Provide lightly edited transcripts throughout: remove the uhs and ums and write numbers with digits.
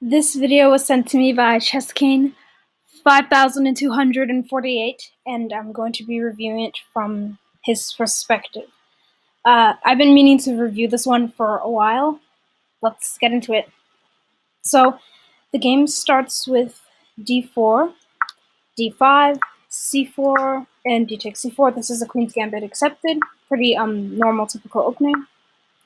This video was sent to me by Chessking 5248, and I'm going to be reviewing it from his perspective. I've been meaning to review this one for a while. Let's get into it. So, the game starts with d4, d5, c4, and d takes c4. This is a Queen's Gambit accepted. Pretty normal, typical opening.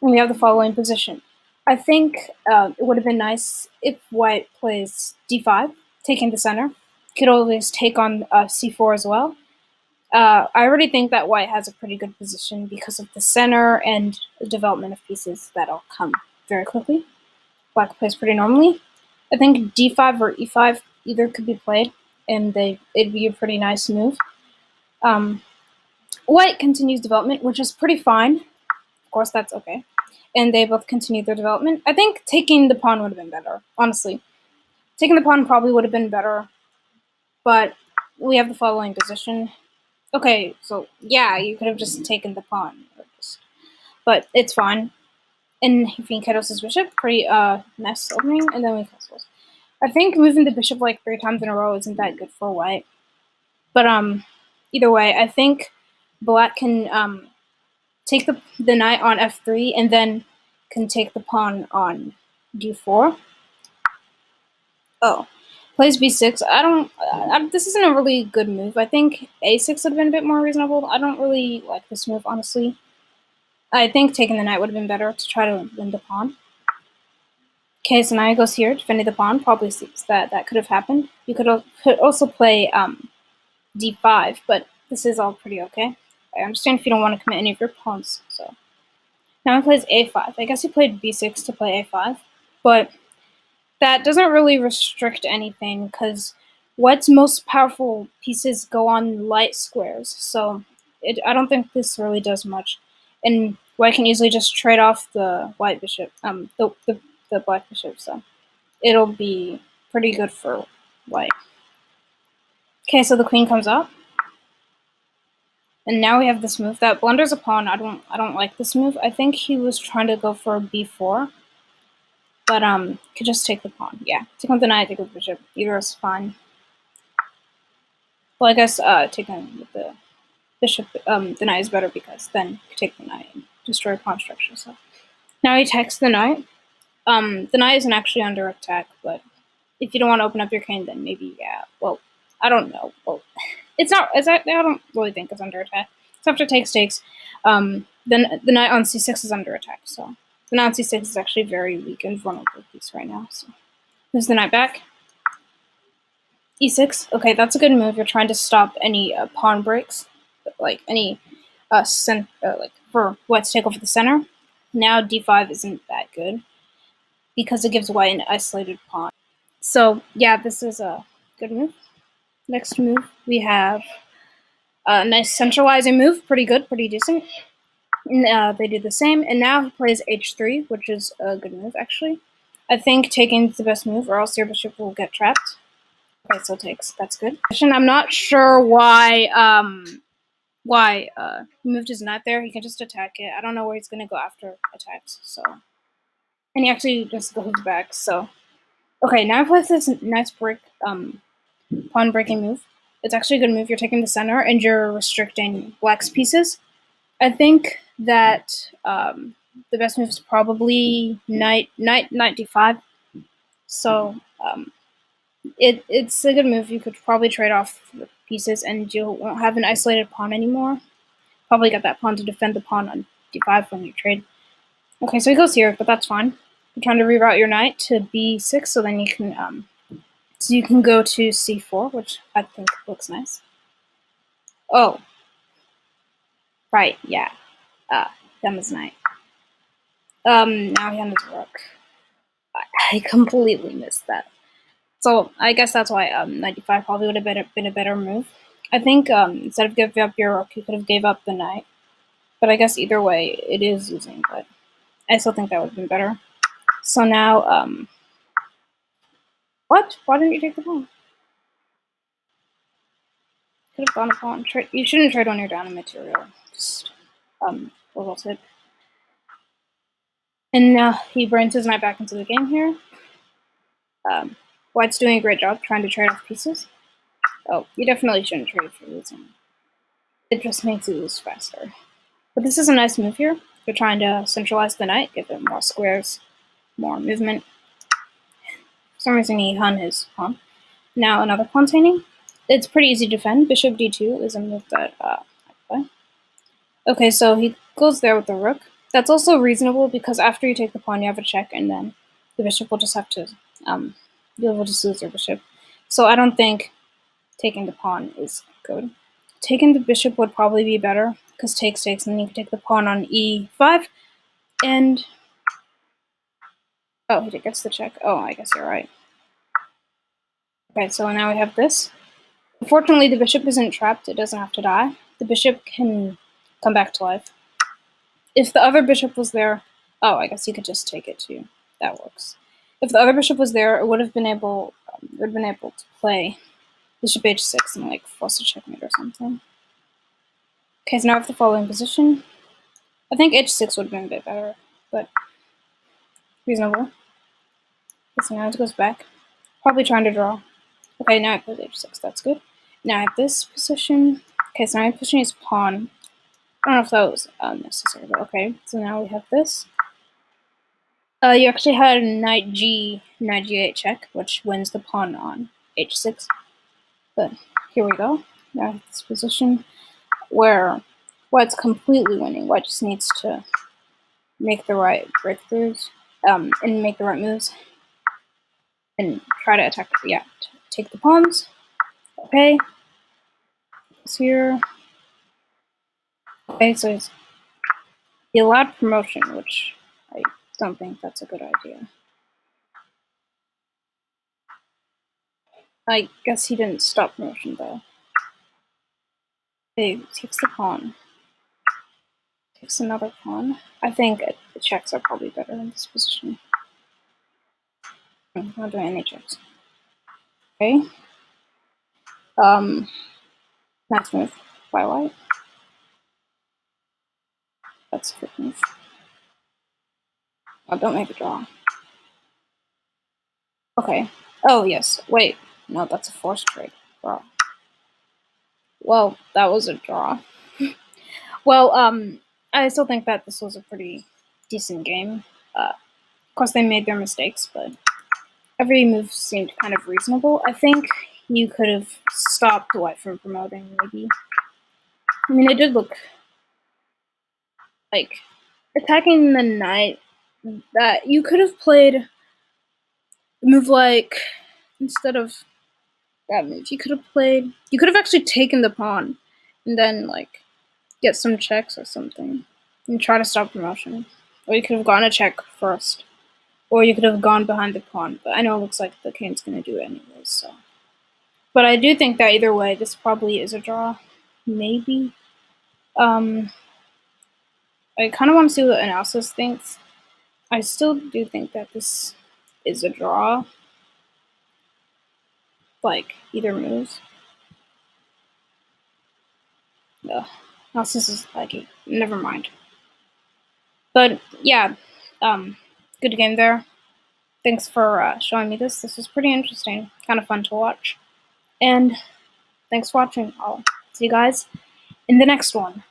And we have the following position. I think it would have been nice if white plays d5, taking the center. Could always take on c4 as well. I already think that white has a pretty good position because of the center and the development of pieces that'll come very quickly. Black plays pretty normally. I think d5 or e5 either could be played, and it'd be a pretty nice move. White continues development, which is pretty fine. Of course, that's okay. And they both continue their development. I think taking the pawn would have been better, honestly. Taking the pawn probably would have been better, but we have the following position. Okay, so yeah, you could have just taken the pawn, but it's fine. And he fianchettos his bishop, pretty nice opening, and then we castles. I think moving the bishop like 3 times in a row isn't that good for white. But either way, I think black can take the knight on f3 and then can take the pawn on d4. Oh, plays b6. This isn't a really good move. I think a6 would have been a bit more reasonable. I don't really like this move, honestly. I think taking the knight would have been better to try to win the pawn. Okay, so knight goes here, defending the pawn. Probably seems that could have happened. You could also play d5, but this is all pretty okay. I understand if you don't want to commit any of your pawns. So now he plays a5. I guess he played b6 to play a5, but that doesn't really restrict anything because white's most powerful pieces go on light squares. So I don't think this really does much, and white can easily just trade off the white bishop, the black bishop. So it'll be pretty good for white. Okay, so the queen comes up. And now we have this move that blunders a pawn. I don't like this move. I think he was trying to go for b4. But could just take the pawn. Yeah. Take on the knight, take with the bishop. Either is fine. Well, I guess taking with the bishop, the knight is better because then you can take the knight and destroy pawn structure. So now he takes the knight. The knight isn't actually under attack, but if you don't want to open up your king, then maybe yeah. Well, I don't know. Well, it's not. I don't really think it's under attack. So after takes. Then the knight on c6 is under attack. So the knight on c6 is actually very weak and vulnerable piece right now. So moves the knight back. e6. Okay, that's a good move. You're trying to stop any pawn breaks, like any like for white to take over the center. Now d5 isn't that good because it gives white an isolated pawn. So yeah, this is a good move. Next move, we have a nice centralizing move. Pretty good, pretty decent. And, they do the same. And now he plays h3, which is a good move, actually. I think taking is the best move, or else your bishop will get trapped. Okay, so takes. That's good. I'm not sure why he moved his knight there. He can just attack it. I don't know where he's going to go after attacks. So, and he actually just goes back. So, okay, now he plays this nice pawn breaking move. It's actually a good move. You're taking the center and you're restricting black's pieces. I think that the best move is probably knight d5. So it's a good move. You could probably trade off the pieces and you won't have an isolated pawn anymore. Probably get that pawn to defend the pawn on d5 when you trade. Okay, so he goes here, but that's fine. You're trying to reroute your knight to b6, so then you can go to c4, which I think looks nice. Oh, right, yeah. Dumb as knight. Now he has his rook. I completely missed that. So I guess that's why 95 probably would have been a better move. I think instead of giving up your rook, you could have gave up the knight. But I guess either way, it is losing. But I still think that would have been better. So now, what? Why didn't you take the pawn? Could have gone a pawn. You shouldn't trade when you're down in material. Just revolted. And now he brings his knight back into the game here. White's doing a great job trying to trade off pieces. Oh, you definitely shouldn't trade for losing. It just makes you lose faster. But this is a nice move here. You're trying to centralize the knight, give it more squares, more movement. For some reason he hung his pawn. Now another pawn painting. It's pretty easy to defend. Bishop d2 is a move that I play. Okay, so he goes there with the rook. That's also reasonable because after you take the pawn, you have a check, and then the bishop will just have to, you'll just lose your bishop. So I don't think taking the pawn is good. Taking the bishop would probably be better because takes, and then you can take the pawn on e5, and oh, he gets the check. Oh, I guess you're right. Okay, so now we have this. Unfortunately, the bishop isn't trapped. It doesn't have to die. The bishop can come back to life. If the other bishop was there, oh, I guess you could just take it too. That works. If the other bishop was there, it would have been able, to play bishop h6 and like force a checkmate or something. Okay, so now I have the following position. I think h6 would have been a bit better, but reasonable. Okay, so now it goes back. Probably trying to draw. Okay, now I play h6. That's good. Now I have this position. Okay, so now I'm pushing his pawn. I don't know if that was necessary, but okay. So now we have this. You actually had knight g8 check, which wins the pawn on h6. But here we go. Now I have this position where White's completely winning. White just needs to make the right breakthroughs, and make the right moves, and try to attack. Yeah, take the pawns. Okay. It's here. Okay, so he allowed promotion, which I don't think that's a good idea. I guess he didn't stop promotion though. Okay, takes the pawn. Takes another pawn. I think the checks are probably better in this position. I'm not doing any checks. Okay. Nice move by White. That's a good move. Oh, don't make a draw. Okay. Oh, yes. Wait. No, that's a forced trade. Draw. Well, that was a draw. Well, I still think that this was a pretty decent game. Of course, they made their mistakes, but every move seemed kind of reasonable. I think you could have stopped White from promoting, maybe. I mean, it did look like attacking the knight, that you could have played a move like, instead of that move, you could have actually taken the pawn and then like get some checks or something and try to stop promotion. Or you could have gone a check first. Or you could have gone behind the pawn, but I know it looks like the king's going to do it anyways, so. But I do think that either way, this probably is a draw. Maybe. I kind of want to see what Analysis thinks. I still do think that this is a draw. Like, either moves. Ugh. Analysis is laggy. Never mind. But, yeah. Good game there. Thanks for showing me this. This was pretty interesting. Kind of fun to watch. And thanks for watching. I'll see you guys in the next one.